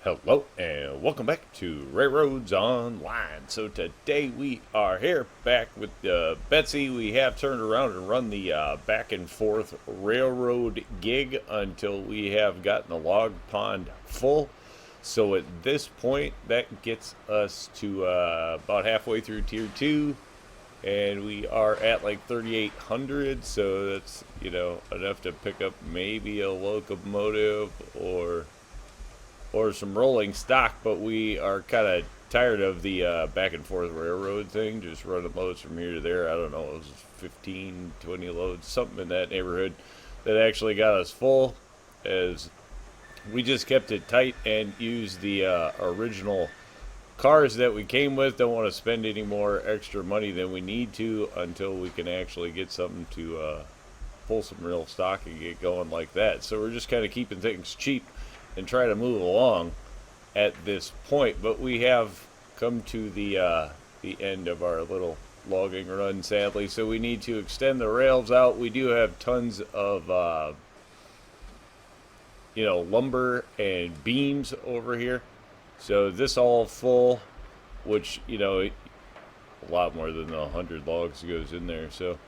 Hello and welcome back to RailRoads Online. So today we are here back with Betsy. We have turned around and run the back and forth railroad gig until we have gotten the log pond full. So at this point, that gets us to about halfway through Tier 2. And we are at like 3,800, so that's, enough to pick up maybe a locomotive or some rolling stock, but we are kind of tired of the back and forth railroad thing, just running loads from here to there. I don't know, it was 15, 20 loads, something in that neighborhood that actually got us full, as we just kept it tight and used the original cars that we came with. Don't want to spend any more extra money than we need to until we can actually get something to pull some real stock and get going like that. So we're just kind of keeping things cheap and try to move along at this point. But we have come to the end of our little logging run, sadly. So we need to extend the rails out. We do have tons of lumber and beams over here. So this all full, which a lot more than the 100 logs goes in there. So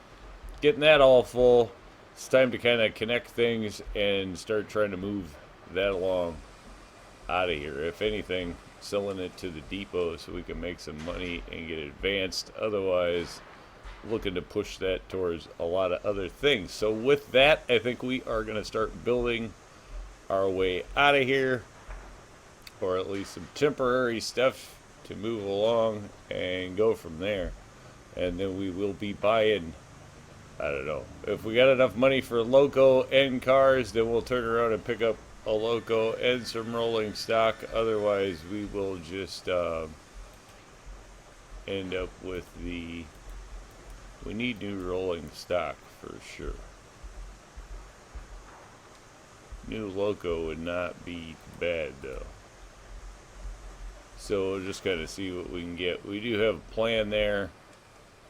getting that all full, it's time to kind of connect things and start trying to move that along out of here. If anything, selling it to the depot so we can make some money and get advanced. Otherwise, looking to push that towards a lot of other things. So with that, I think we are going to start building our way out of here, or at least some temporary stuff to move along and go from there. And then we will be buying, I don't know, if we got enough money for loco and cars, then we'll turn around and pick up a loco and some rolling stock. Otherwise, we will just end up with we need new rolling stock for sure. New loco would not be bad though. So we'll just kind of see what we can get. We do have a plan there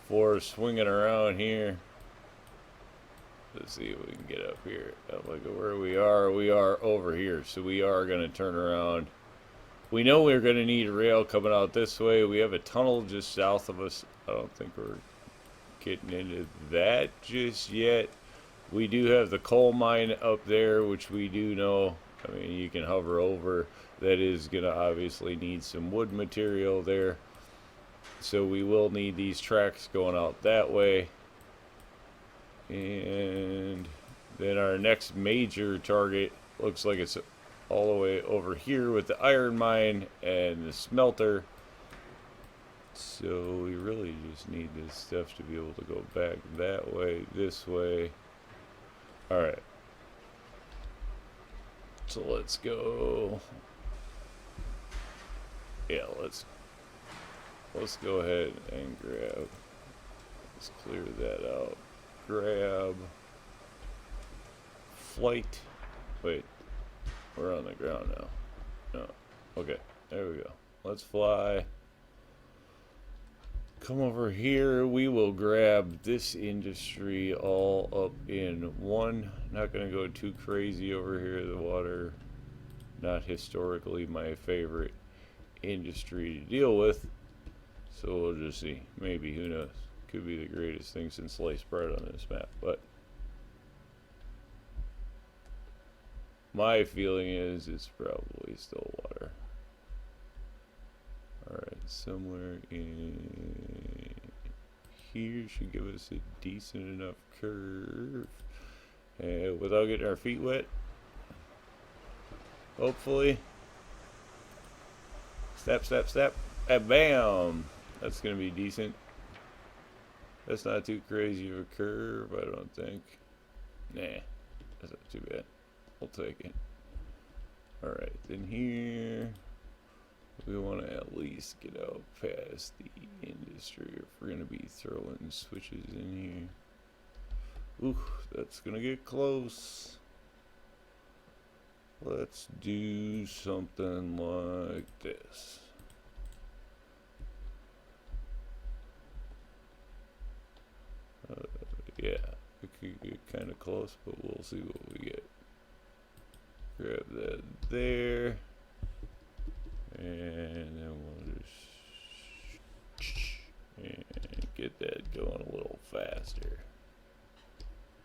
for swinging around here. Let's see if we can get up here. Look at where we are. We are over here. So we are going to turn around. We know we're going to need a rail coming out this way. We have a tunnel just south of us. I don't think we're getting into that just yet. We do have the coal mine up there, which we do know. I mean, you can hover over. That is going to obviously need some wood material there. So we will need these tracks going out that way. And then our next major target looks like it's all the way over here with the iron mine and the smelter. So we really just need this stuff to be able to go back that way, this way. Alright. So let's go. Yeah, let's go ahead and grab. Let's clear that out. Grab flight. Wait, we're on the ground now. No. Okay, there we go. Let's fly. Come over here. We will grab this industry all up in one. Not going to go too crazy over here. The water, not historically my favorite industry to deal with. So we'll just see. Maybe, who knows? Could be the greatest thing since sliced bread on this map, but my feeling is it's probably still water. Alright, somewhere in here should give us a decent enough curve without getting our feet wet. Hopefully. Step, step, step. And bam! That's going to be decent. That's not too crazy of a curve, I don't think. Nah, that's not too bad. We'll take it. Alright, then here, we want to at least get out past the industry if we're going to be throwing switches in here. Ooh, that's going to get close. Let's do something like this. Yeah, it could get kind of close, but we'll see what we get. Grab that there. And then we'll just and get that going a little faster.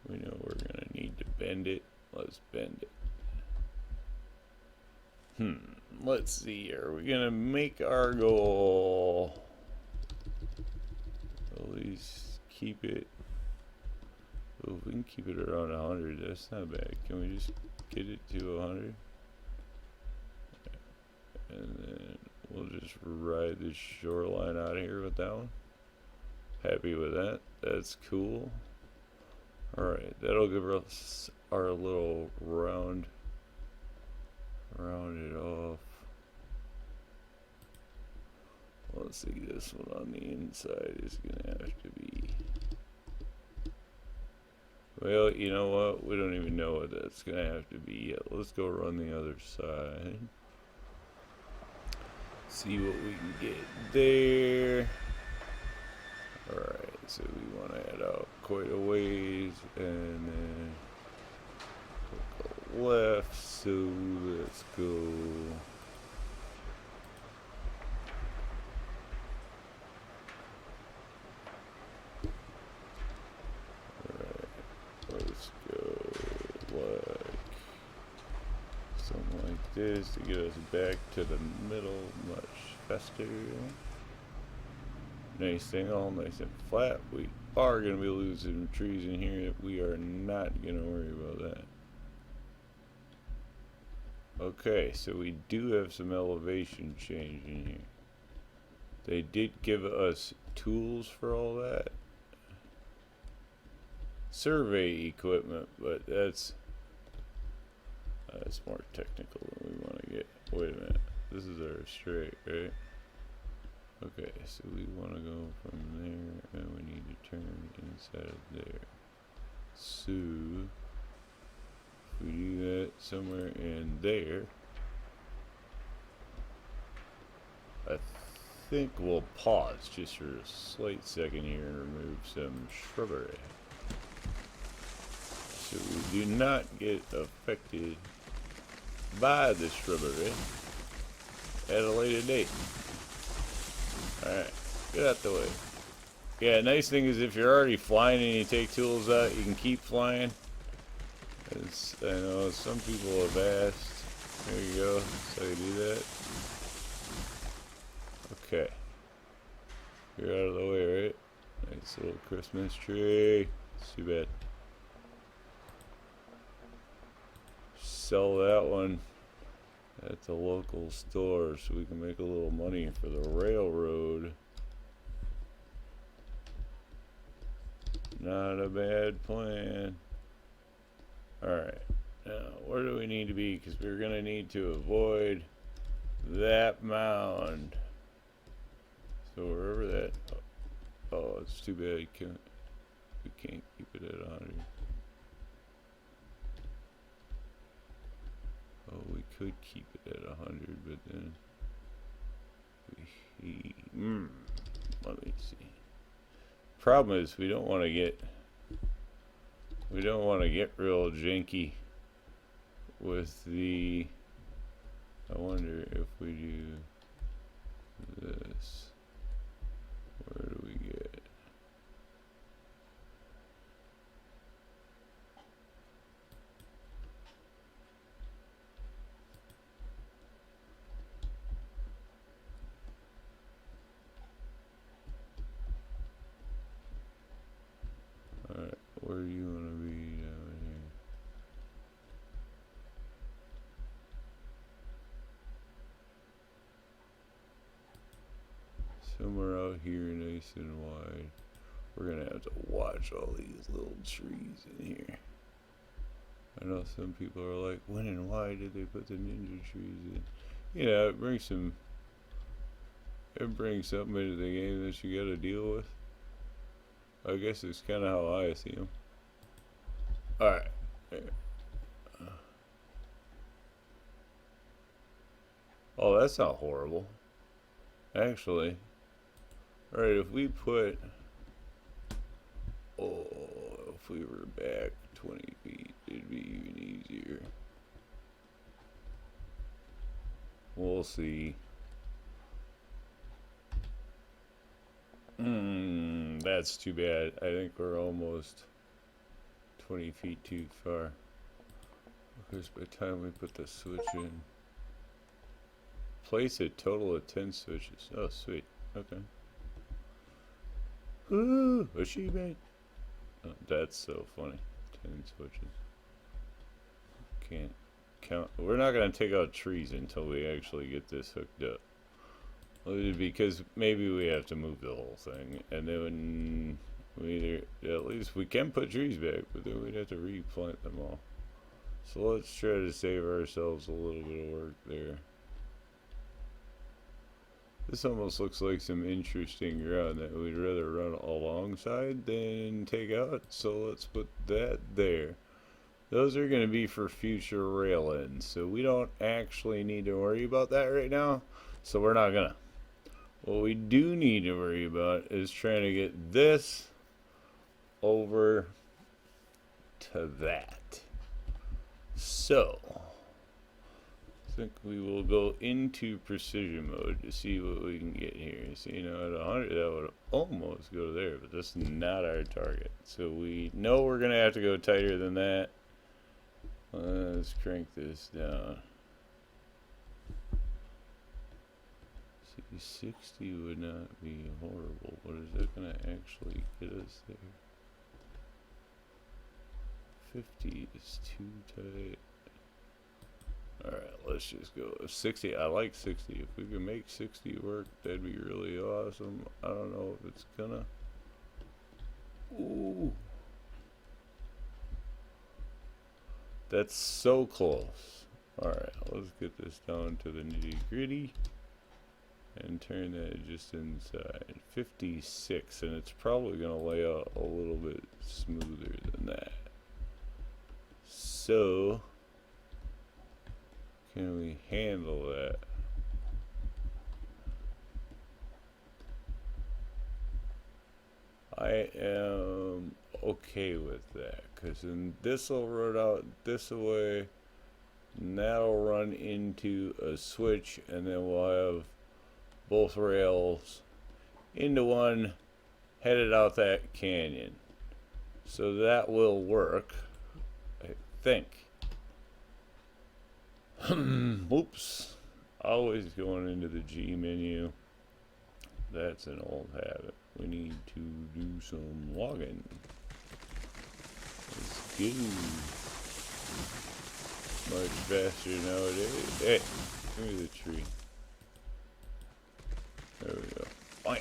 We know we're gonna need to bend it. Let's bend it. Let's see. Are we gonna make our goal? At least keep it. Oh, if we can keep it around 100, that's not bad. Can we just get it to 100? And then we'll just ride this shoreline out of here with that one. Happy with that. That's cool. Alright, that'll give us our little round it off. Let's see, this one on the inside is gonna have to be, well, you know what, we don't even know what that's gonna have to be yet. Let's go run the other side, see what we can get there. Alright, so we want to head out quite a ways and then go left, so let's go. Alright, let's go like something like this to get us back to the middle much faster. Nice thing, all nice and flat. We are going to be losing trees in here. We are not going to worry about that. Okay, so we do have some elevation change in here. They did give us tools for all that. Survey equipment, but that's more technical than we want to get. Wait a minute. This is our straight, right? Okay, so we want to go from there, and we need to turn inside of there. So, if we do that somewhere in there, I think we'll pause just for a slight second here and remove some shrubbery. So we do not get affected by the shrubbery at a later date. Alright, get out the way. Yeah, nice thing is if you're already flying and you take tools out, you can keep flying. As I know some people have asked. There you go, that's how you do that. Okay. You're out of the way, right? Nice little Christmas tree. It's too bad. Sell that one at the local store so we can make a little money for the railroad. Not a bad plan. Alright, now where do we need to be? Because we're going to need to avoid that mound. So wherever that, oh, it's too bad we can't keep it at 100. Oh, we could keep it at 100, but then let me see. Problem is we don't want to get real janky with the. I wonder if we do this. Where do we get? Alright, where do you want to be down here? Somewhere out here nice and wide. We're gonna have to watch all these little trees in here. I know some people are like, when and why did they put the ninja trees in? You know, it brings something into the game that you gotta deal with. I guess it's kind of how I see them. Alright. Oh, that's not horrible. Actually. Alright, if we put... Oh, if we were back 20 feet, it'd be even easier. We'll see. That's too bad. I think we're almost 20 feet too far. Because by the time we put the switch in, place a total of 10 switches. Oh, sweet. Okay. Ooh, achievement. Oh, that's so funny. 10 switches. Can't count. We're not going to take out trees until we actually get this hooked up. Because maybe we have to move the whole thing. And then we either, at least we can put trees back, but then we'd have to replant them all. So let's try to save ourselves a little bit of work there. This almost looks like some interesting ground that we'd rather run alongside than take out. So let's put that there. Those are going to be for future rail ends. So we don't actually need to worry about that right now. So we're not going to. What we do need to worry about is trying to get this over to that. So I think we will go into precision mode to see what we can get here. So, you know, at 100 that would almost go there, but that's not our target. So we know we're going to have to go tighter than that. Let's crank this down. See, 60 would not be horrible. What is that going to actually get us there? 50 is too tight. Alright, let's just go 60. I like 60. If we can make 60 work, that'd be really awesome. I don't know if it's gonna. Ooh. That's so close. Alright, let's get this down to the nitty gritty. And turn that just inside. 56, and it's probably gonna lay out a little bit smoother than that. So, can we handle that? I am okay with that, because then this will run out this way, and that'll run into a switch, and then we'll have both rails into one headed out that canyon. So that will work, I think. Oops. Always going into the G menu. That's an old habit. We need to do some logging. Let's go. Much faster nowadays. Hey, give me the tree. There we go. Bam.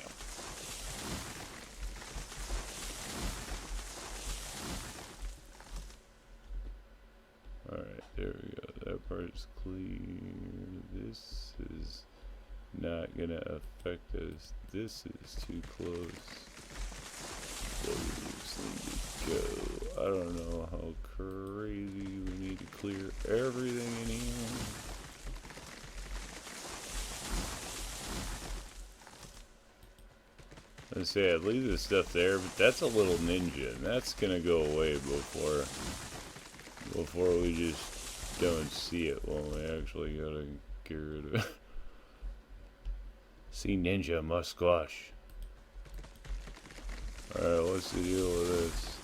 Alright, there we go. That part's clear. This is not gonna affect us. This is too close. Those need to go. I don't know how crazy we need to clear everything in here. I say I'd leave this stuff there, but that's a little ninja, and that's gonna go away before we just don't see it when we actually gotta get rid of it. See ninja must squash. Alright, what's the deal with this?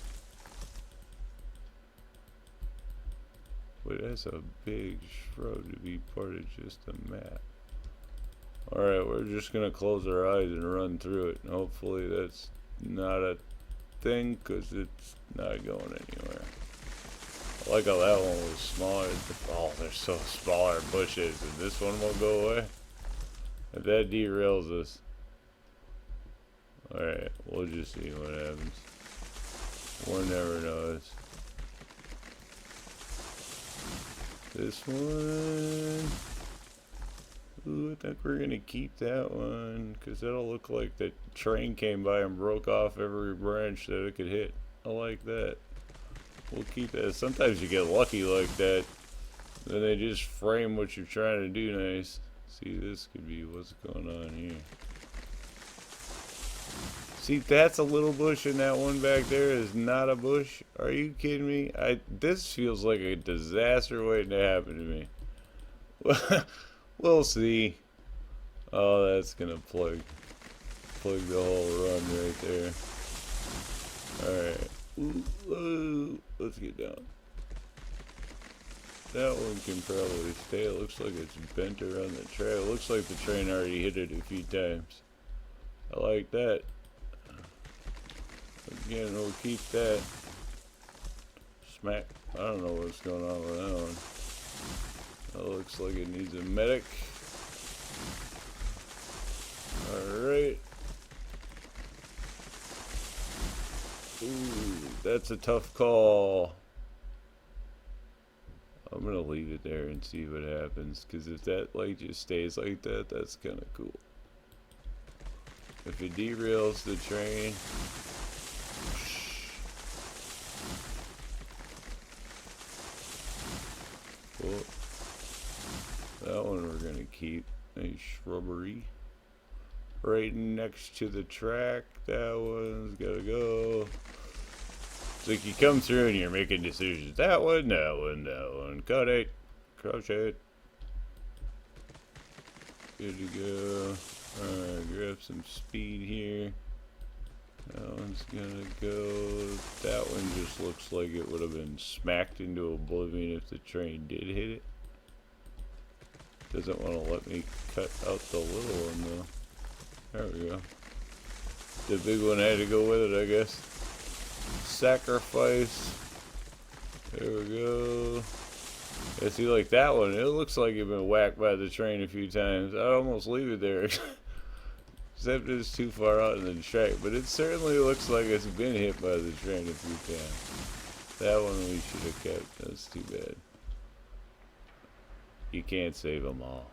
Wait, that's a big shrub to be part of just a map. Alright, we're just gonna close our eyes and run through it, and hopefully that's not a thing, because it's not going anywhere. I like how that one was smaller. Oh, they're so smaller bushes, and this one won't go away. If that derails us. Alright, we'll just see what happens. One never knows. This one. Ooh, I think we're gonna keep that one, because that'll look like the train came by and broke off every branch that it could hit. I like that. We'll keep that. Sometimes you get lucky like that. Then they just frame what you're trying to do nice. See, this could be what's going on here. See, that's a little bush, and that one back there is not a bush. Are you kidding me? This feels like a disaster waiting to happen to me. We'll see. Oh, that's gonna plug the whole run right there. Alright. Let's get down. That one can probably stay. It looks like it's bent around the trail. It looks like the train already hit it a few times. I like that. Again, we'll keep that. Smack. I don't know what's going on with that one. That looks like it needs a medic. Alright. Ooh, that's a tough call. I'm gonna leave it there and see what happens, because if that light just stays like that, that's kind of cool. If it derails the train, well, that one we're gonna keep. Nice shrubbery right next to the track. That one's gotta go. It's like you come through and you're making decisions. That one, that one, that one. Cut it. Crush it. Good to go. Alright, grab some speed here. That one's gonna go. That one just looks like it would have been smacked into oblivion if the train did hit it. Doesn't want to let me cut out the little one though. There we go. The big one had to go with it, I guess. Sacrifice. There we go. Yeah, see, like that one, it looks like it's been whacked by the train a few times. I'd almost leave it there. Except it's too far out in the track. But it certainly looks like it's been hit by the train a few times. That one we should have kept. That's too bad. You can't save them all.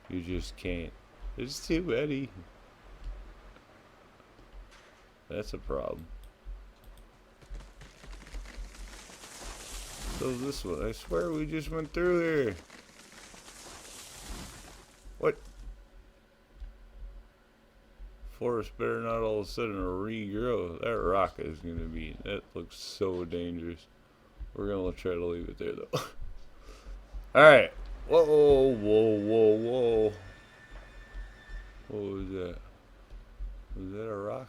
You just can't. It's too many. That's a problem. So this one, I swear we just went through here. What? Forest better not all of a sudden regrow. That rock is gonna be, that looks so dangerous. We're gonna try to leave it there though. Alright. Whoa, whoa, whoa, whoa. What was that? Was that a rock?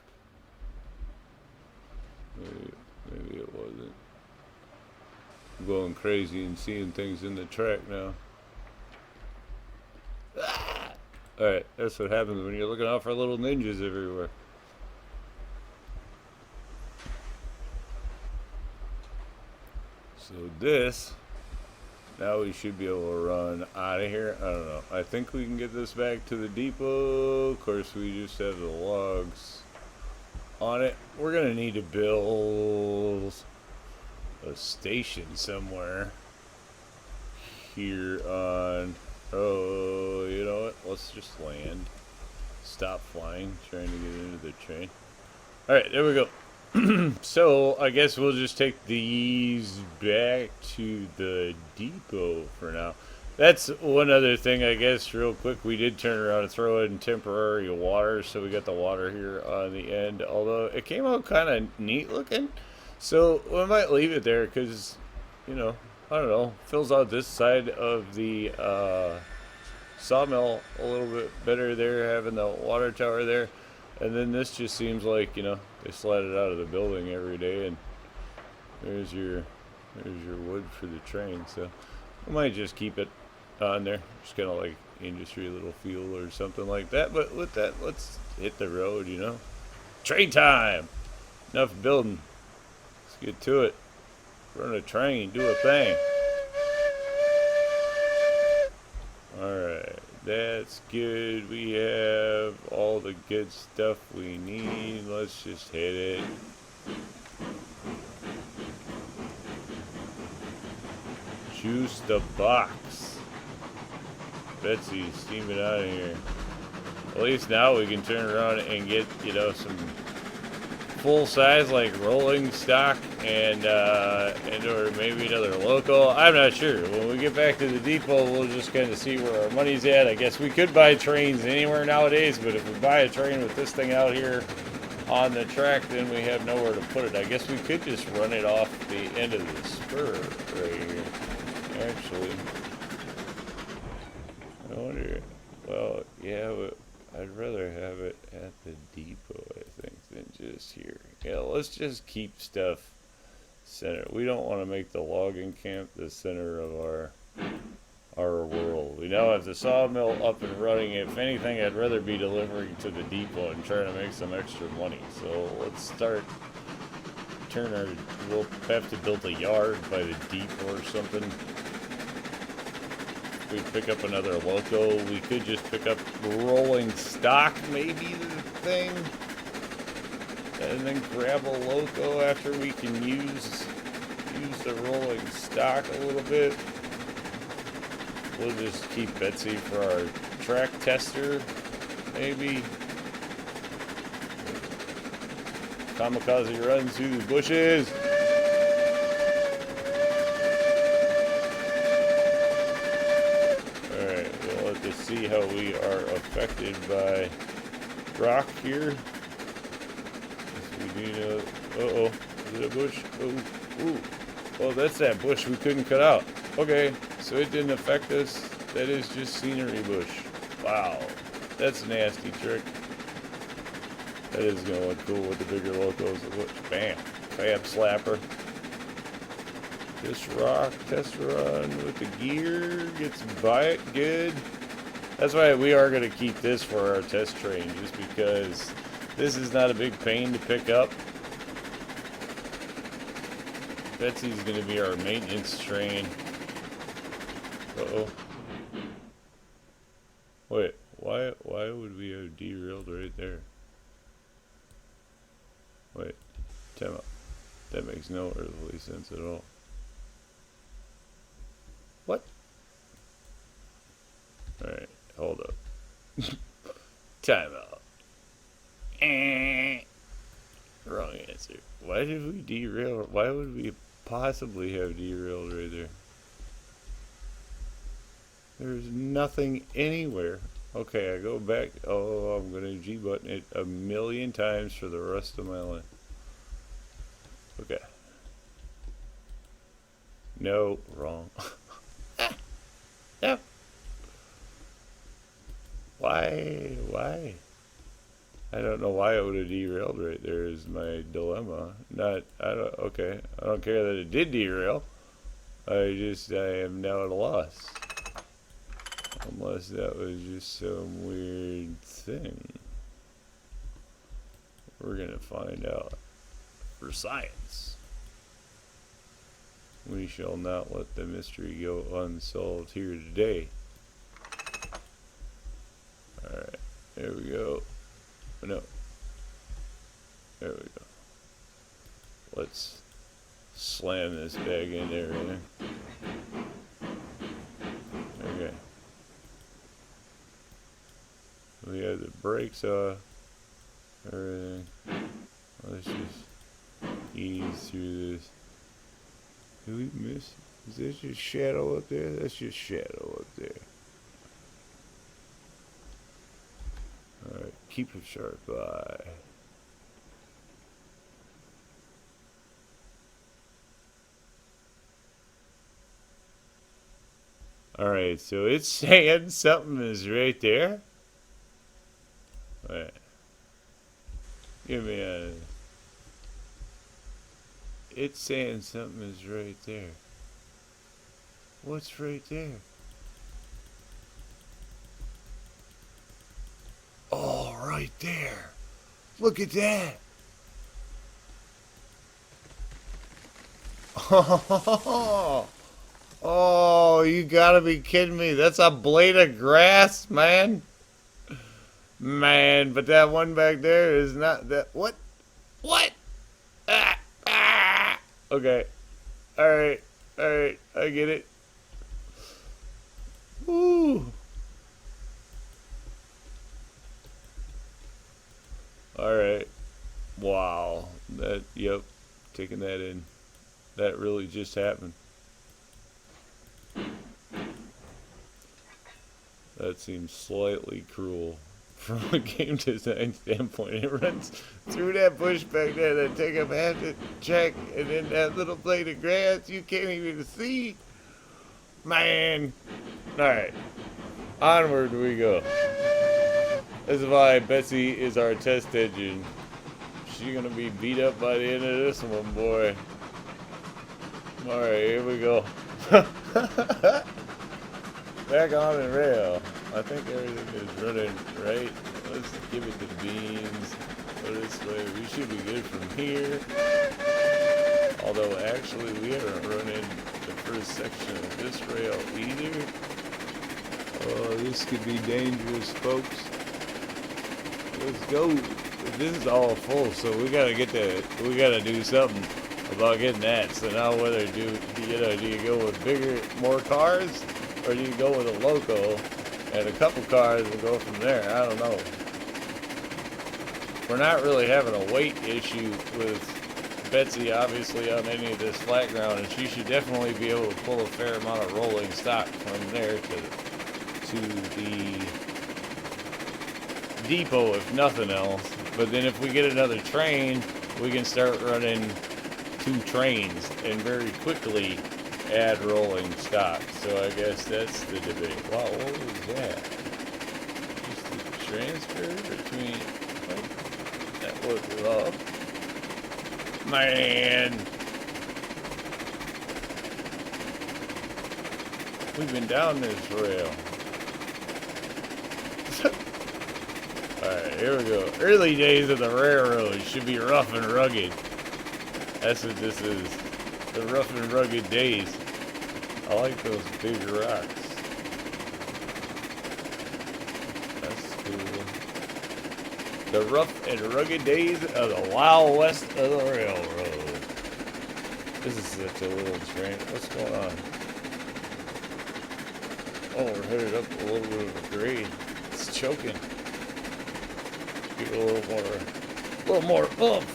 Maybe it wasn't. I'm going crazy and seeing things in the track now. Ah! Alright, that's what happens when you're looking out for little ninjas everywhere. So this, now we should be able to run out of here. I don't know. I think we can get this back to the depot. Of course, we just have the logs on it. We're going to need to build a station somewhere here on, oh, you know what, let's just land, stop flying, trying to get into the train. Alright, there we go. So I guess we'll just take these back to the depot for now. That's one other thing, I guess, real quick. We did turn around and throw in temporary water, so we got the water here on the end, although it came out kind of neat looking. So we might leave it there because, you know, I don't know, fills out this side of the sawmill a little bit better there, having the water tower there. And then this just seems like, you know, they slide it out of the building every day, and there's your wood for the train. So I might just keep it on there, just kind of like industry little fuel or something like that. But with that, let's hit the road, you know. Train time! Enough building. Let's get to it. Run a train, do a thing. Alright, that's good. We have all the good stuff we need. Let's just hit it. Juice the box. Betsy's steaming out of here. At least now we can turn around and get, you know, some full size like rolling stock and or maybe another local. I'm not sure. When we get back to the depot, we'll just kind of see where our money's at. I guess we could buy trains anywhere nowadays, but if we buy a train with this thing out here on the track, then we have nowhere to put it. I guess we could just run it off the end of the spur right here. Actually, I wonder. Well, yeah, but I'd rather have it at the depot, I think. than just here. Yeah, let's just keep stuff center. We don't want to make the logging camp the center of our world. We now have the sawmill up and running. If anything, I'd rather be delivering to the depot and trying to make some extra money. So let's start we'll have to build a yard by the depot or something. If we pick up another loco, we could just pick up rolling stock, maybe the thing, and then grab a loco after we can use the rolling stock a little bit. We'll just keep Betsy for our track tester, maybe. Kamikaze runs through the bushes. Alright, we'll have to see how we are affected by rock here. We need a... Uh-oh. Is it a bush? Oh, ooh. Oh, that's that bush we couldn't cut out. Okay, so it didn't affect us. That is just scenery bush. Wow. That's a nasty trick. That is going to look cool with the bigger locos. Bam. Fab slapper. This rock test run with the gear gets by it good. That's why we are going to keep this for our test train, just because this is not a big pain to pick up. Betsy's going to be our maintenance train. Uh-oh. Wait, why would we have derailed right there? Wait, time out. That makes no earthly sense at all. What? Alright, hold up. Time out. Wrong answer. Why did we derail? Why would we possibly have derailed right there? There's nothing anywhere. Okay, I go back. Oh, I'm going to G-button it a million times for the rest of my life. Okay. No, wrong. No. Why? I don't know why it would have derailed right there is my dilemma. Okay. I don't care that it did derail. I am now at a loss. Unless that was just some weird thing. We're gonna find out. For science. We shall not let the mystery go unsolved here today. Alright, there we go. No. There we go. Let's slam this bag in there, man. Okay. We have the brakes off. Everything. Let's just ease through this. Did we miss? Is this just shadow up there? That's just shadow up there. Alright, keep a sharp eye. Alright, so it's saying something is right there. Alright. Give me a... It's saying something is right there. What's right there? Oh, right there. Look at that. Oh, you gotta be kidding me. That's a blade of grass, man. Man, but that one back there is not that. What? What? Okay. Alright. Alright. I get it. Woo. Alright. Wow. Yep. Taking that in. That really just happened. That seems slightly cruel from a game design standpoint. It runs through that bush back there, then take up half the check, and then that little blade of grass you can't even see. Man. Alright. Onward we go. This is why Betsy is our test engine. she's gonna be beat up by the end of this one, boy. Alright, here we go. Back on the rail. I think everything is running right. Let's give it the beans. Go this way. We should be good from here. Although actually we haven't run in the first section of this rail either. Oh, this could be dangerous, folks. Let's go. This is all full, so we gotta do something about getting that. So now whether do you go with bigger, more cars, or do you go with a loco and a couple cars and go from there? I don't know. We're not really having a weight issue with Betsy, obviously, on any of this flat ground, and she should definitely be able to pull a fair amount of rolling stock from there to the depot, if nothing else. But then if we get another train, we can start running 2 trains and very quickly add rolling stock. So I guess that's the debate. Wow, what was that? Just the transfer between... Oh, that was up. Man! We've been down this rail. Alright, here we go. Early days of the railroad should be rough and rugged. That's what this is. The rough and rugged days. I like those big rocks. That's cool. The rough and rugged days of the Wild West of the railroad. This is such a little train. What's going on? Oh, we're headed up a little bit of a grade. It's choking. Get a little more oomph.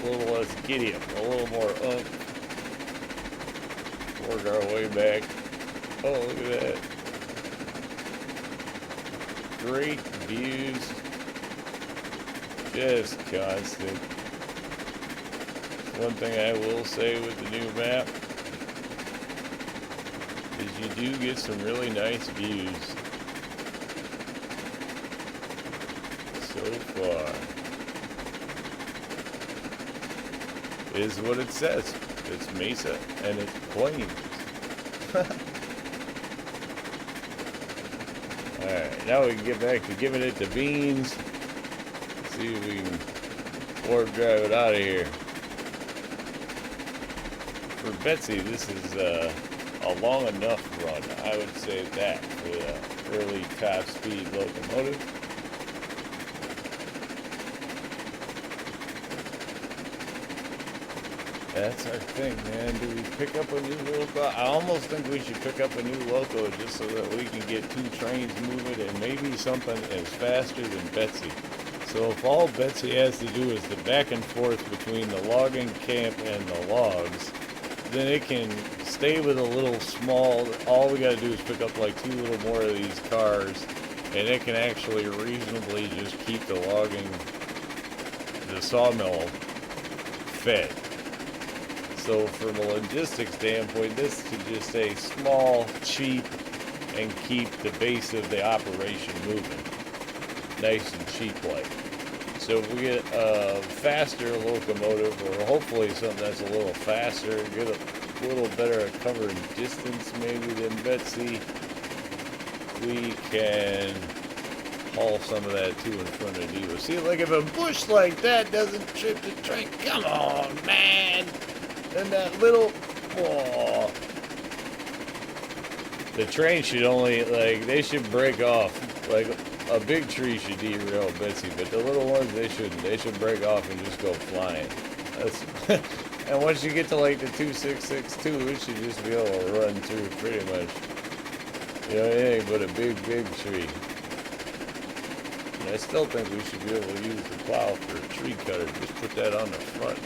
A little less giddy up. A little more oomph. Work our way back. Oh, look at that. Great views. Just constant. One thing I will say with the new map is you do get some really nice views. So far. Is what it says. It's Mesa and it's Plains. Alright, now we can get back to giving it the beans. See if we can warp drive it out of here. For Betsy, this is a long enough run. I would say that for the early top speed locomotive. That's our thing, man. Do we pick up a new loco? I almost think we should pick up a new loco just so that we can get 2 trains moving and maybe something as faster than Betsy. So if all Betsy has to do is the back and forth between the logging camp and the logs, then it can stay with a little small, all we gotta do is pick up like 2 little more of these cars, and it can actually reasonably just keep the sawmill fed. So from a logistics standpoint, this could just stay small, cheap, and keep the base of the operation moving. Nice and cheap like. So if we get a faster locomotive, or hopefully something that's a little faster, get a little better at covering distance maybe than Betsy, we can haul some of that too in front of Diva. See, like if a bush like that doesn't trip the train, come on, man! And that little, oh. The train should only, like, they should break off. Like, a big tree should derail Betsy, but the little ones, they shouldn't. They should break off and just go flying. That's and once you get to, like, the 2662, it should just be able to run through pretty much. You know, it ain't but a big, big tree. And I still think we should be able to use the plow for a tree cutter. Just put that on the front.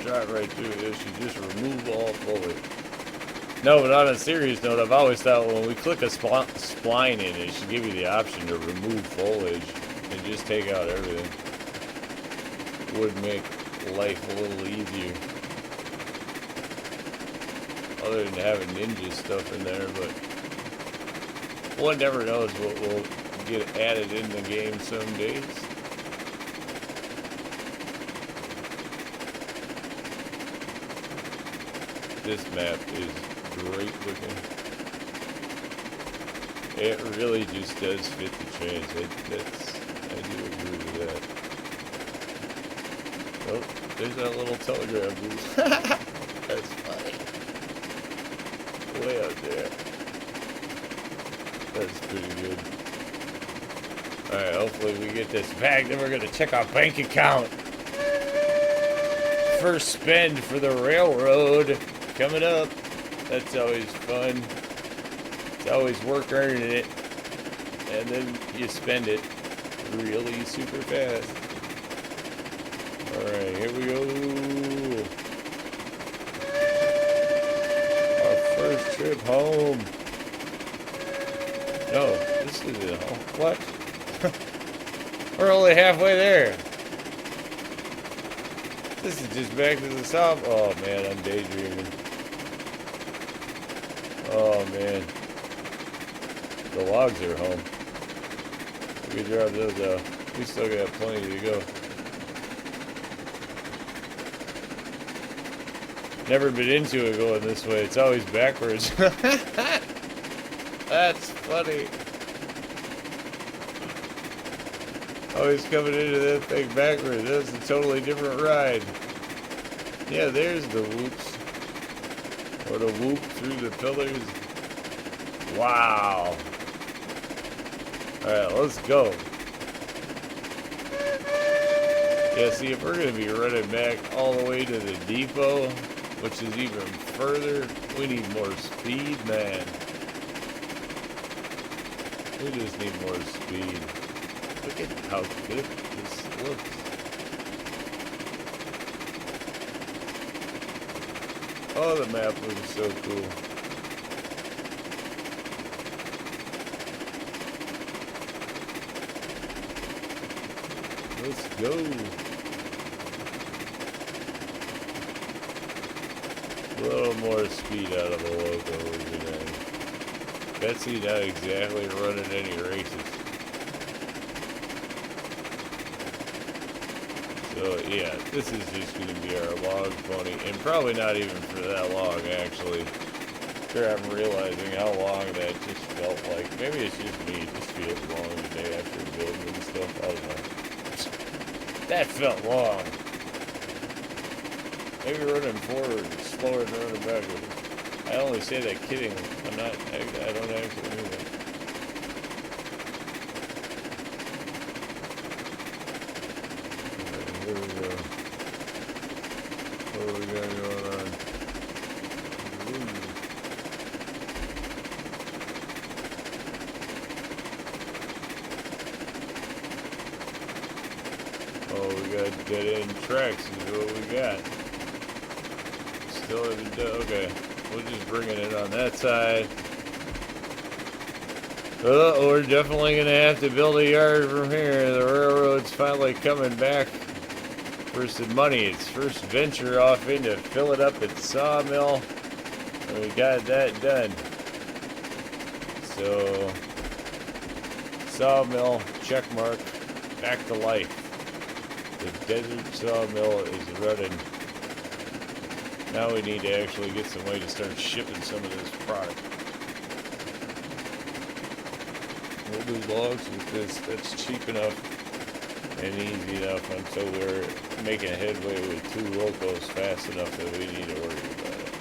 Drive right through it. It should just remove all foliage. No, but on a serious note, I've always thought when we click a spline in, it should give you the option to remove foliage and just take out everything. Would make life a little easier. Other than having ninja stuff in there, but one never knows what will get added in the game some days. this map is great looking. It really just does fit the transit. I do agree with that. Oh, there's that little telegraph booth. That's funny. Way out there. That's pretty good. Alright, hopefully we get this back. Then we're going to check our bank account. First spend for the railroad coming up. That's always fun. It's always work earning it. And then you spend it really super fast. Alright, here we go. Our first trip home. No, this is it. What? We're only halfway there. This is just back to the south. Oh man, I'm daydreaming. Oh man. The logs are home. We can drop those out. We still got plenty to go. Never been into it going this way. It's always backwards. That's funny. Always coming into that thing backwards. That's a totally different ride. Yeah, there's the whoops. Or the whoop through the pillars. Wow. Alright, let's go. Yeah, see, if we're going to be running back all the way to the depot, which is even further, we need more speed, man. We just need more speed. Look at how good this looks. Oh, the map looks so cool. Let's go. A little more speed out of the loco would be nice. Betsy not exactly running any races. So yeah, this is just going to be our log pony, and probably not even for that long actually. Here I'm realizing how long that just felt like. Maybe it's just me, it just feels long today after building and stuff. I don't know. That felt long. Maybe running forward is slower than running backward. I only say that kidding. I don't actually mean that. Here we go. What do we got going on? Ooh. Oh, we got dead end tracks is what we got. Still haven't done, okay. We'll just bring it in on that side. We're definitely going to have to build a yard from here. The railroad's finally coming back for some money. Its first venture off into fill it up at Sawmill. And we got that done. So, Sawmill, check mark, back to life. The desert sawmill is running. Now we need to actually get some way to start shipping some of this product. We'll do logs with this. That's cheap enough and easy enough until we're making headway with 2 locos fast enough that we need to worry about it.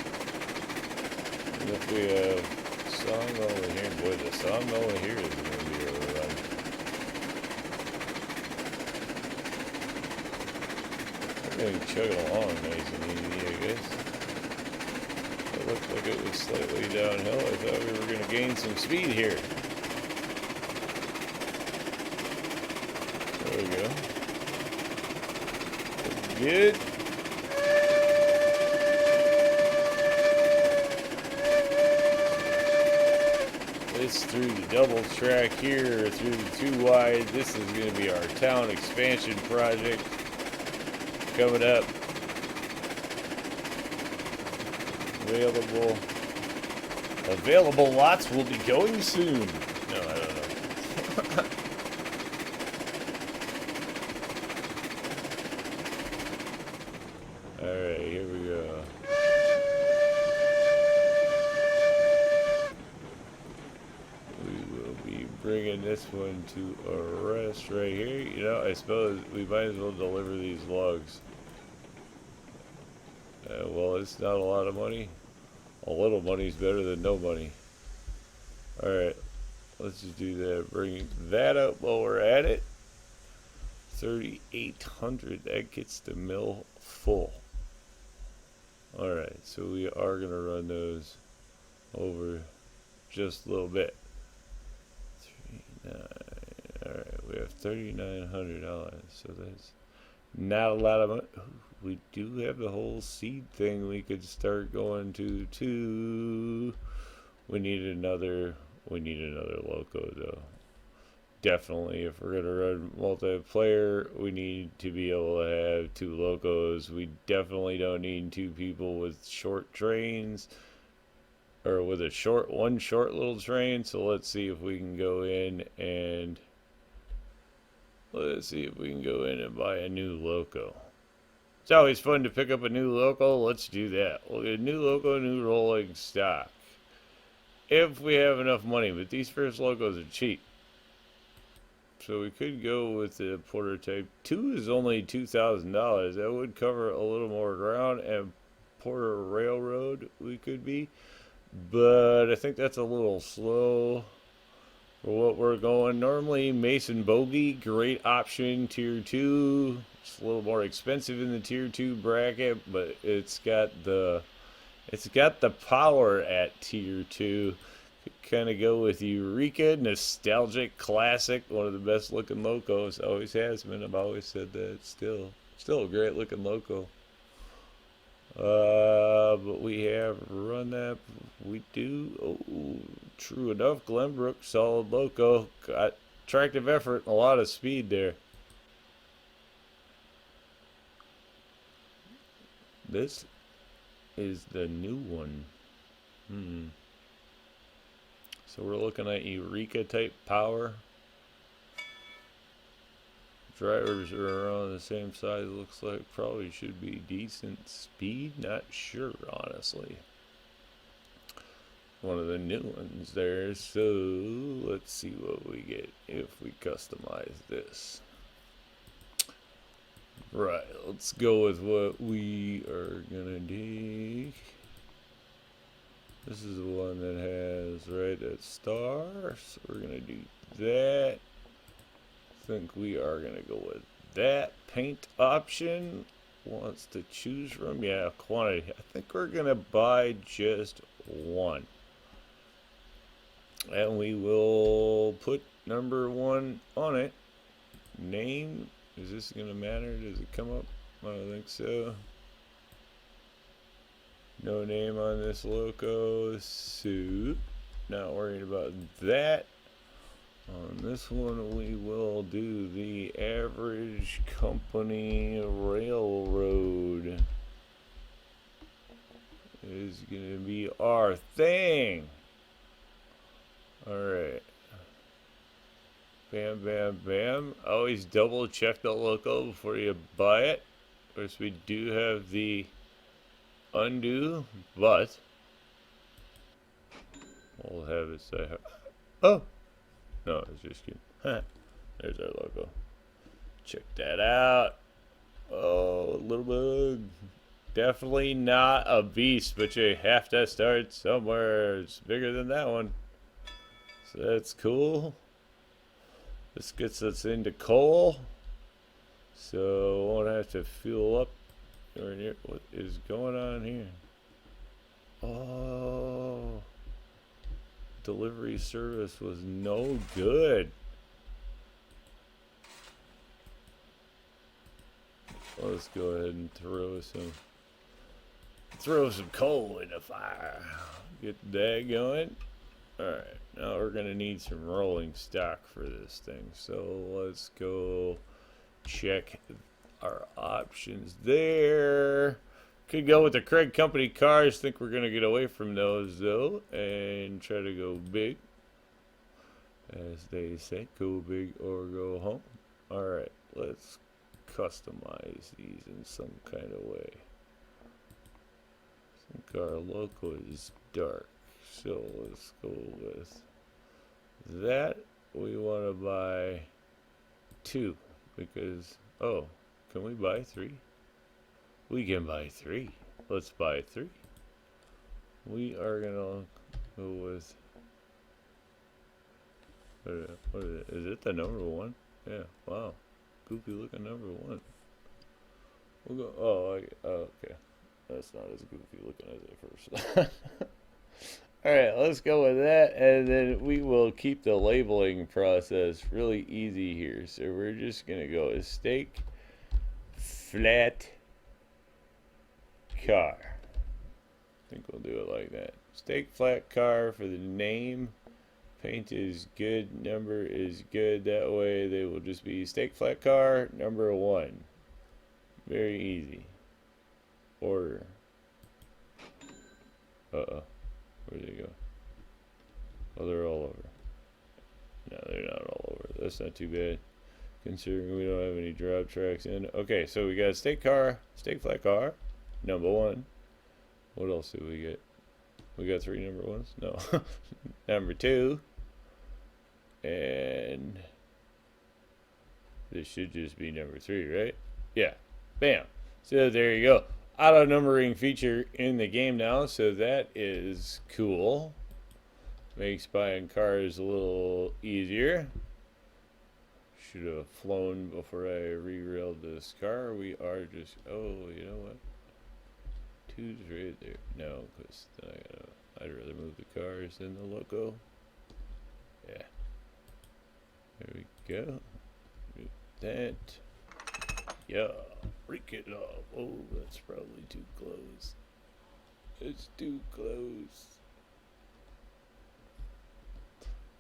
And if we have sawmill over here, boy, the sawmill over here is going to be a run. Everything chugging along nice and easy, I guess. It looked like it was slightly downhill. I thought we were going to gain some speed here. There we go. Good. This through the double track here, through the 2 wide. This is going to be our town expansion project coming up. Available lots will be going soon. No, I don't know. Alright, here we go. and this one to a rest right here. You know, I suppose we might as well deliver these logs. Well, it's not a lot of money. A little money's better than no money. Alright, let's just do that. Bring that up while we're at it. 3,800. That gets the mill full. Alright, so we are going to run those over just a little bit. Alright, we have $3,900. So that's not a lot of money. We do have the whole seed thing we could start going to too. We need another loco though. Definitely, if we're gonna run multiplayer, we need to be able to have 2 locos. We definitely don't need 2 people with short trains, or with one short little train. So let's see if we can go in and buy a new loco. It's always fun to pick up a new loco. Let's do that. We'll get a new loco, new rolling stock, if we have enough money. But these first locos are cheap, so we could go with the Porter Type 2. Is only $2,000. That would cover a little more ground, and Porter Railroad we could be, but I think that's a little slow for what we're going. Normally Mason Bogey, great option, tier 2. It's a little more expensive in the tier 2 bracket, but it's got the power at tier 2. Kind of go with Eureka, nostalgic, classic, one of the best looking locos. Always has been. I've always said that. Still a great looking loco. But we have run that. We do. Oh, true enough. Glenbrook, solid loco. Got attractive effort and a lot of speed there. This is the new one. So we're looking at Eureka type power. Drivers are around the same size, looks like. Probably should be decent speed. Not sure, honestly. One of the new ones there. So let's see what we get if we customize this. Right, let's go with what we are gonna do. This is the one that has that star, so we're gonna do that. I think we are gonna go with that paint option. Wants to choose from, yeah, quantity. I think we're gonna buy just one, and we will put number 1 on it. Name, is this gonna matter? Does it come up? I don't think so. No name on this loco, so not worried about that. On this one, we will do the average company railroad. Is gonna be our thing. Alright. Bam, bam, bam. Always double check the loco before you buy it. Of course, we do have the undo, but we'll have it say, oh, no, I was just kidding. There's our logo. Check that out. Oh, little bug. Definitely not a beast, but you have to start somewhere. It's bigger than that one. So that's cool. This gets us into coal, so won't have to fuel up. What is going on here? Oh, delivery service was no good. Let's go ahead and throw some coal in the fire. Get that going. Alright, now we're gonna need some rolling stock for this thing. So let's go check our options there. Could go with the Craig Company cars. Think we're gonna get away from those though and try to go big, as they say. Go big or go home. Alright, let's customize these in some kind of way. I think our logo is dark, so let's go with that. we want to buy 2 because, oh, can we buy 3? We can buy 3. Let's buy 3. We are gonna go with, what is it? Is it the number 1? Yeah, wow. Goofy looking number 1. We'll go, oh, okay. That's not as goofy looking as it first. Alright, let's go with that, and then we will keep the labeling process really easy here. So we're just going to go with stake, flat, car. I think we'll do it like that. Stake, flat, car for the name. Paint is good, number is good. That way they will just be stake, flat, car, number 1. Very easy. Order. Uh-oh. Where'd they go? Oh, they're all over. No, they're not all over. That's not too bad, considering we don't have any drop tracks in. Okay, so we got stake car, stake flat car, number 1. What else do we get? We got 3 number 1s? No. Number 2. And this should just be number 3, right? Yeah. Bam. So there you go. Auto numbering feature in the game now, so that is cool. Makes buying cars a little easier. Should have flown before I re-railed this car. We are just, oh, you know what? 2's right there. No, because I'd rather move the cars than the loco. Yeah. There we go. Do that. Yeah. Break it off. Oh, that's probably too close. It's too close.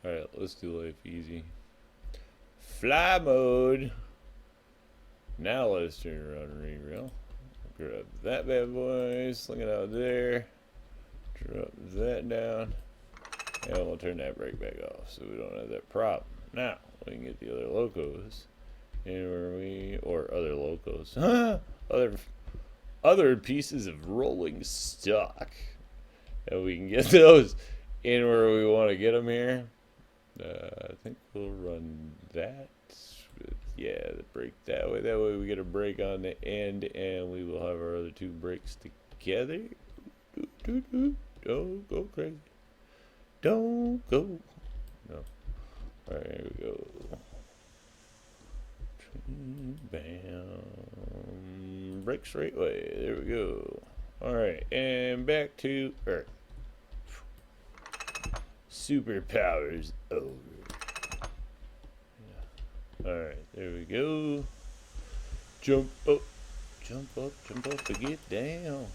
Alright, let's do life easy. Fly mode. Now let's turn around and re-rail. Grab that bad boy, sling it out there. Drop that down. And we'll turn that brake back off so we don't have that problem. Now, we can get the other locos. And where we, or other locos, other pieces of rolling stock, and we can get those in where we want to get them here. I think we'll run that. Yeah, the brake that way. That way we get a brake on the end, and we will have our other 2 brakes together. Don't go crazy. Don't go. No. All right, here we go. Bam. Brake straight way. There we go. Alright, and back to Earth. Superpowers over. Yeah. Alright, there we go. Jump up. Jump up, jump up to get down.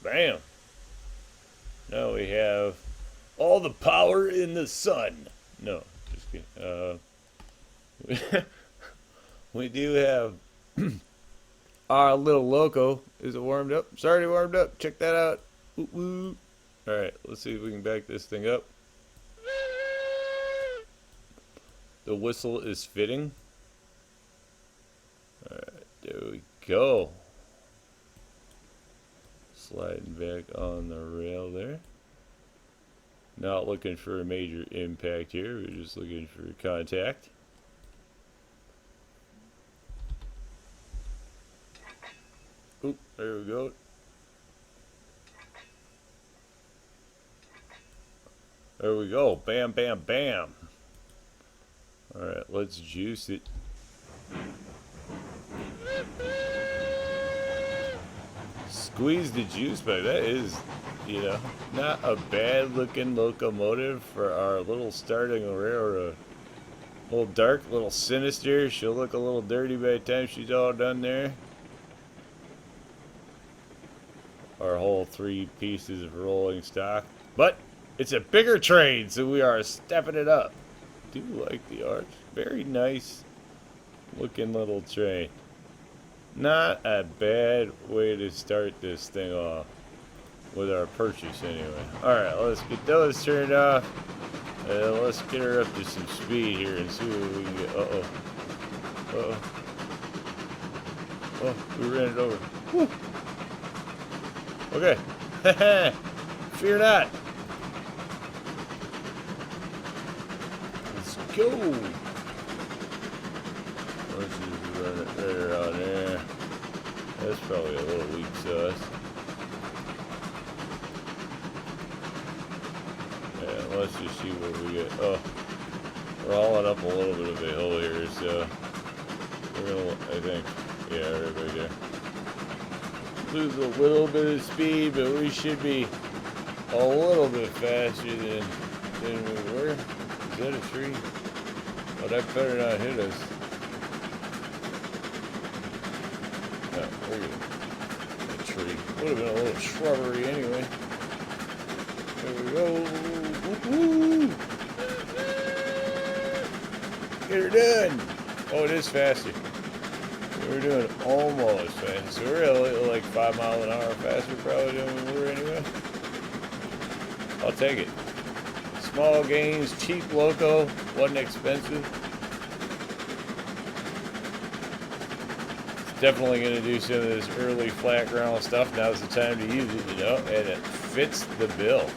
Bam. Now we have all the power in the sun. No, just kidding. We do have our little loco. Is it warmed up? It's already warmed up. Check that out. Woo woo. Alright, let's see if we can back this thing up. The whistle is fitting. Alright, there we go. Sliding back on the rail there. Not looking for a major impact here. We're just looking for contact. Oop, there we go. There we go. Bam, bam, bam. Alright, let's juice it. Squeeze the juice back. That is, you know, not a bad looking locomotive for our little starting railroad. A little dark, a little sinister. She'll look a little dirty by the time she's all done there. Our whole 3 pieces of rolling stock. But it's a bigger train, so we are stepping it up. Do like the arch. Very nice looking little train. Not a bad way to start this thing off with our purchase anyway. Alright, let's get those turned off. Let's get her up to some speed here and see what we can get. Uh-oh. Uh-oh. Oh, we ran it over. Woo. Okay. Fear not. Let's go. Let's just run it right around there. That's probably a little weak sauce. Yeah, let's just see what we get. Oh, we're hauling up a little bit of a hill here, so we're gonna, I think, yeah, right there. Lose a little bit of speed, but we should be a little bit faster than we were. Is that a tree? Oh, that better not hit us. No, we're good. A tree. Would have been a little shrubbery anyway. There we go. Woo-hoo. Get her done. Oh, it is faster. We're doing almost fast. So we're at like 5 miles an hour faster probably than we were anyway. I'll take it. Small gains, cheap loco, wasn't expensive. It's definitely going to do some of this early flat ground stuff. Now's the time to use it, you know, and it fits the bill.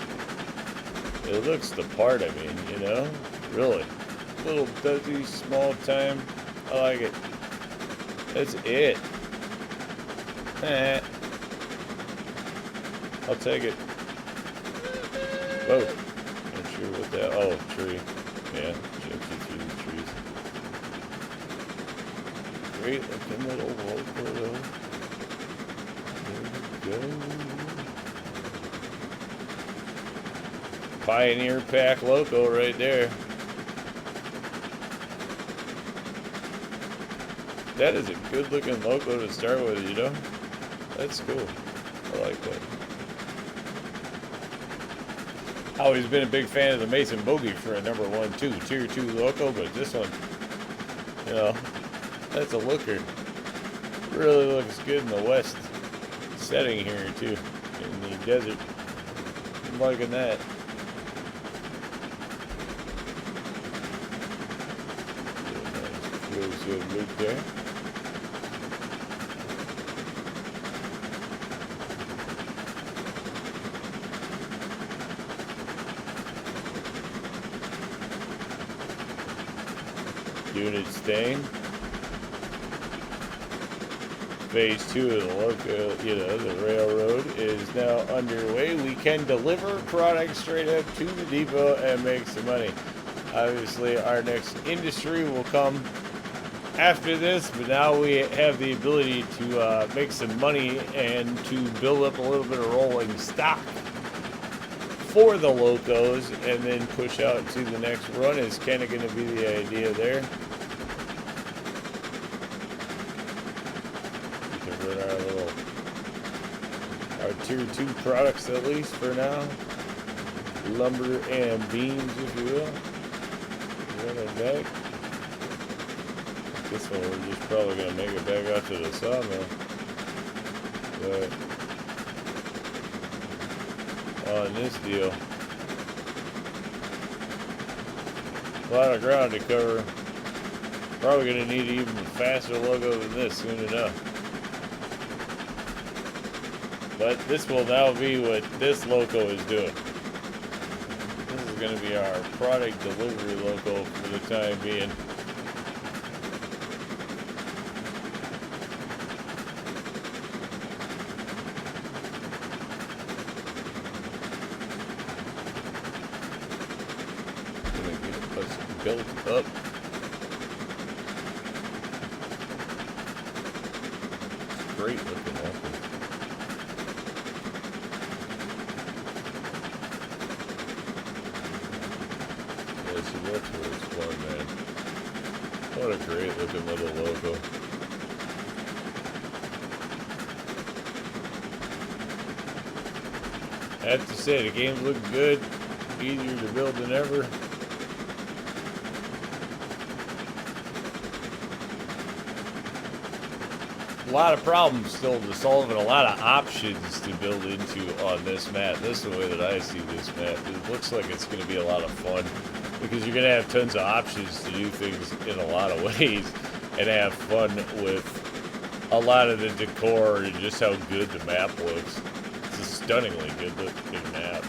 It looks the part, I mean, you know, really. Little dusty, small time. I like it. That's it. I'll take it. Whoa. Not sure what that. Oh, tree. Yeah, jumped you through the trees. Great looking little loco. There we go. Pioneer Pack loco right there. That is a good looking loco to start with, you know? That's cool. I like that. Always been a big fan of the Mason Bogey for a number 1, 2, tier 2 loco, but this one, you know, that's a looker. Really looks good in the west setting here too, in the desert. I'm liking that. Nice close loop there. Unit staying. Phase 2 of the loco, the railroad is now underway. We can deliver products straight up to the depot and make some money. Obviously, our next industry will come after this, but now we have the ability to make some money and to build up a little bit of rolling stock for the locos and then push out to the next run is kind of going to be the idea there. We can run our tier 2 products at least for now. Lumber and beams, if you will. Run it back. This one we're just probably going to make it back out to the sawmill. But on this deal, a lot of ground to cover. Probably going to need even a faster logo than this soon enough. But this will now be what this loco is doing. This is going to be our product delivery loco for the time being. Built up. It's great looking loco. Yeah, see, that's where it's fun, man. What a great looking little logo. I have to say, the game's looking good. Easier to build than ever. A lot of problems still to solve and a lot of options to build into on this map. This is the way that I see this map. It looks like it's going to be a lot of fun because you're going to have tons of options to do things in a lot of ways and have fun with a lot of the decor and just how good the map looks. It's a stunningly good looking map.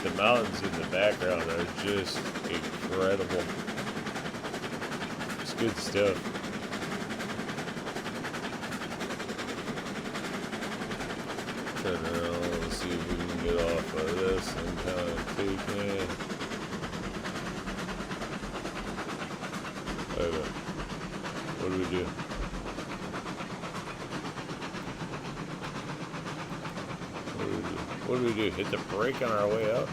the mountains in the background are just incredible. It's good stuff. Turn around, let's see if we can get off of this and kind of take it. Wait a minute. What do we do? What do we do? Hit the brake on our way out?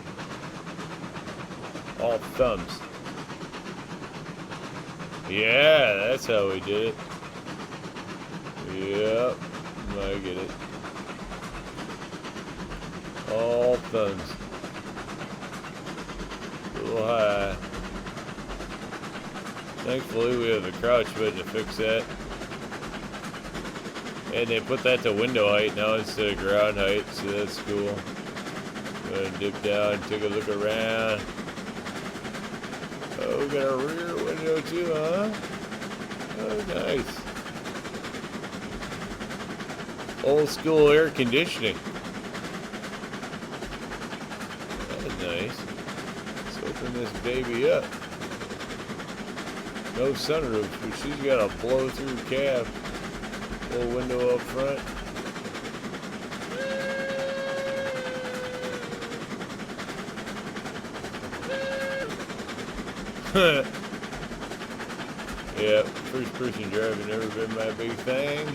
All thumbs. Yeah, that's how we did it. Yep, I get it. All thumbs. A little high. Thankfully, we have the crouch button to fix that. And they put that to window height now instead of ground height, so that's cool. Gonna dip down, take a look around. Oh, we got a rear window too, huh? Oh, nice. Old school air conditioning. That's nice. Let's open this baby up. No sunroof, but she's got a blow-through cab. Little window up front. Yeah, first person driving never been my big thing.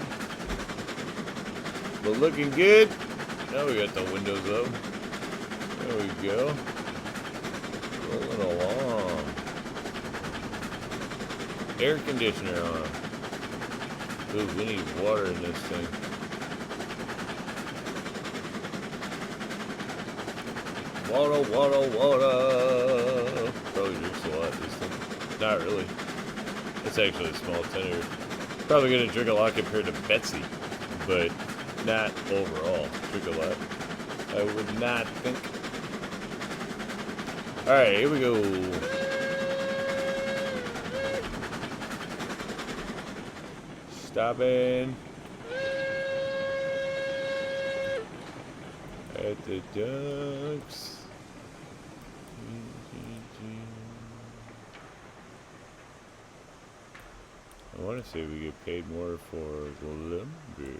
But looking good. Now we got the windows up. There we go. Rolling along. Air conditioner on. Ooh, we need water in this thing. Water, water, water. Probably drinks a lot, this thing. Not really. It's actually a small tenner. Probably gonna drink a lot compared to Betsy, but not overall. Drink a lot. I would not think. Alright, here we go. Stopping at the docks. I want to say we get paid more for lumber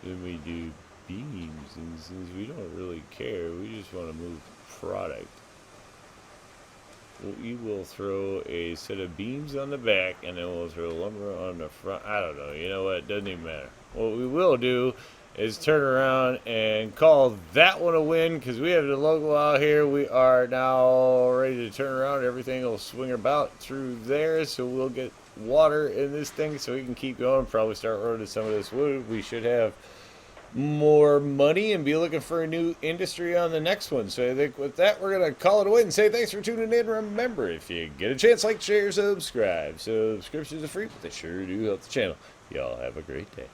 than we do beams, and since we don't really care, we just want to move product. We will throw a set of beams on the back, and then we'll throw lumber on the front. I don't know. You know what? It doesn't even matter. What we will do is turn around and call that one a win, because we have the logo out here. We are now ready to turn around. Everything will swing about through there, so we'll get water in this thing so we can keep going. Probably start loading some of this wood. We should have more money and be looking for a new industry on the next one. So I think with that, we're going to call it a win and say thanks for tuning in. Remember, if you get a chance, like, share, subscribe. Subscriptions are free, but they sure do help the channel. Y'all have a great day.